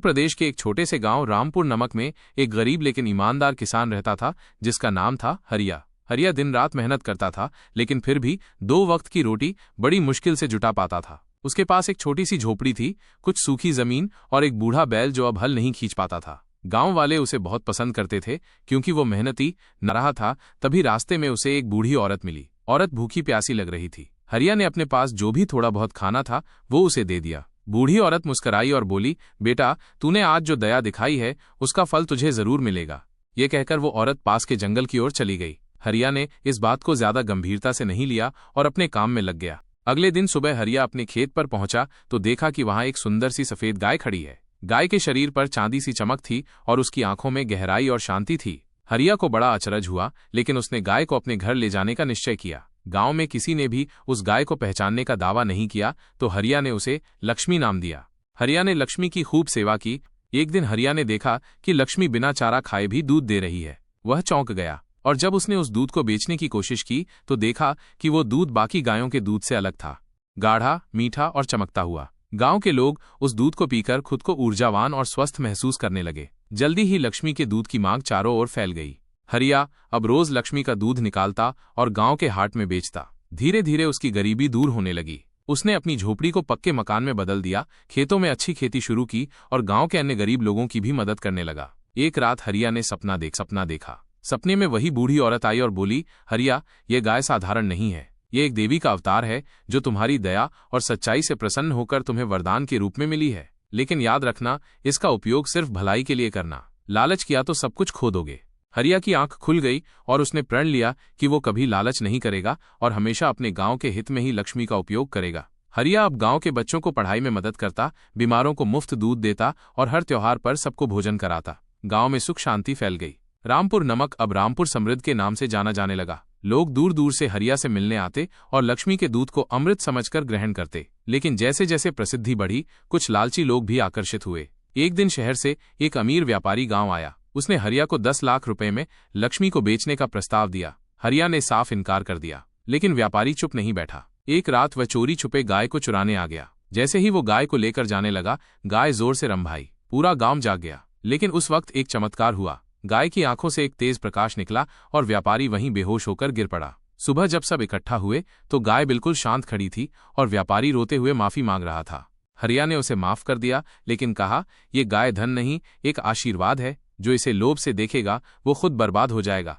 प्रदेश के एक छोटे से गांव रामपुर नमक में एक गरीब लेकिन ईमानदार किसान रहता था जिसका नाम था हरिया। हरिया दिन रात मेहनत करता था, लेकिन फिर भी 2 वक्त की रोटी बड़ी मुश्किल से जुटा पाता था। उसके पास एक छोटी सी झोपड़ी थी, कुछ सूखी जमीन और एक बूढ़ा बैल जो अब हल नहीं खींच पाता था। गांव वाले उसे बहुत पसंद करते थे क्योंकि वो मेहनती न रहा था। तभी रास्ते में उसे एक बूढ़ी औरत मिली। औरत भूखी प्यासी लग रही थी। हरिया ने अपने पास जो भी थोड़ा बहुत खाना था वो उसे दे दिया। बूढ़ी औरत मुस्कुराई और बोली, बेटा, तूने आज जो दया दिखाई है उसका फल तुझे जरूर मिलेगा। ये कहकर वो औरत पास के जंगल की ओर चली गई। हरिया ने इस बात को ज्यादा गंभीरता से नहीं लिया और अपने काम में लग गया। अगले दिन सुबह हरिया अपने खेत पर पहुंचा तो देखा कि वहां एक सुंदर सी सफेद गाय खड़ी है। गाय के शरीर पर चांदी सी चमक थी और उसकी आंखों में गहराई और शांति थी। हरिया को बड़ा अचरज हुआ, लेकिन उसने गाय को अपने घर ले जाने का निश्चय किया। गांव में किसी ने भी उस गाय को पहचानने का दावा नहीं किया तो हरिया ने उसे लक्ष्मी नाम दिया। हरिया ने लक्ष्मी की खूब सेवा की। एक दिन हरिया ने देखा कि लक्ष्मी बिना चारा खाए भी दूध दे रही है। वह चौंक गया और जब उसने उस दूध को बेचने की कोशिश की तो देखा कि वो दूध बाकी गायों के दूध से अलग था, गाढ़ा, मीठा और चमकता हुआ। गांव के लोग उस दूध को पीकर खुद को ऊर्जावान और स्वस्थ महसूस करने लगे। जल्दी ही लक्ष्मी के दूध की मांग चारों ओर फैल गई। हरिया अब रोज लक्ष्मी का दूध निकालता और गांव के हाट में बेचता। धीरे धीरे उसकी गरीबी दूर होने लगी। उसने अपनी झोपड़ी को पक्के मकान में बदल दिया, खेतों में अच्छी खेती शुरू की और गांव के अन्य गरीब लोगों की भी मदद करने लगा। एक रात हरिया ने सपना देखा। सपने में वही बूढ़ी औरत आई और बोली, हरिया, ये गाय साधारण नहीं है, ये एक देवी का अवतार है जो तुम्हारी दया और सच्चाई से प्रसन्न होकर तुम्हें वरदान के रूप में मिली है। लेकिन याद रखना, इसका उपयोग सिर्फ भलाई के लिए करना। लालच किया तो सब कुछ खो दोगे। हरिया की आंख खुल गई और उसने प्रण लिया कि वो कभी लालच नहीं करेगा और हमेशा अपने गांव के हित में ही लक्ष्मी का उपयोग करेगा। हरिया अब गांव के बच्चों को पढ़ाई में मदद करता, बीमारों को मुफ्त दूध देता और हर त्योहार पर सबको भोजन कराता। गांव में सुख शांति फैल गई। रामपुर नमक अब रामपुर समृद्ध के नाम से जाना जाने लगा। लोग दूर दूर से हरिया से मिलने आते और लक्ष्मी के दूध को अमृत समझकर ग्रहण करते। लेकिन जैसे जैसे प्रसिद्धि बढ़ी, कुछ लालची लोग भी आकर्षित हुए। एक दिन शहर से एक अमीर व्यापारी गांव आया। उसने हरिया को 10 लाख रुपए में लक्ष्मी को बेचने का प्रस्ताव दिया। हरिया ने साफ इनकार कर दिया, लेकिन व्यापारी चुप नहीं बैठा। एक रात वह चोरी छुपे गाय को चुराने आ गया। जैसे ही वो गाय को लेकर जाने लगा, गाय जोर से रंभाई। पूरा गांव जाग गया। लेकिन उस वक्त एक चमत्कार हुआ। गाय की आंखों से एक तेज प्रकाश निकला और व्यापारी वहीं बेहोश होकर गिर पड़ा। सुबह जब सब इकट्ठा हुए तो गाय बिल्कुल शांत खड़ी थी और व्यापारी रोते हुए माफी मांग रहा था। हरिया ने उसे माफ कर दिया, लेकिन कहा, ये गाय धन नहीं, एक आशीर्वाद है। जो इसे लोभ से देखेगा वो खुद बर्बाद हो जाएगा।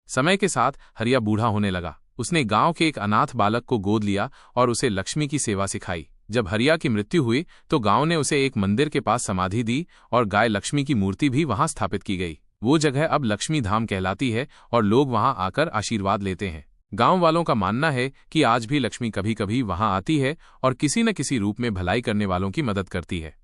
समय के साथ हरिया बूढ़ा होने लगा। उसने गांव के एक अनाथ बालक को गोद लिया और उसे लक्ष्मी की सेवा सिखाई। जब हरिया की मृत्यु हुई तो गांव ने उसे एक मंदिर के पास समाधि दी और गाय लक्ष्मी की मूर्ति भी वहां स्थापित की गई। वो जगह अब लक्ष्मी धाम कहलाती है और लोग वहां आकर आशीर्वाद लेते हैं। गांव वालों का मानना है कि आज भी लक्ष्मी कभी कभी वहां आती है और किसी न किसी रूप में भलाई करने वालों की मदद करती है।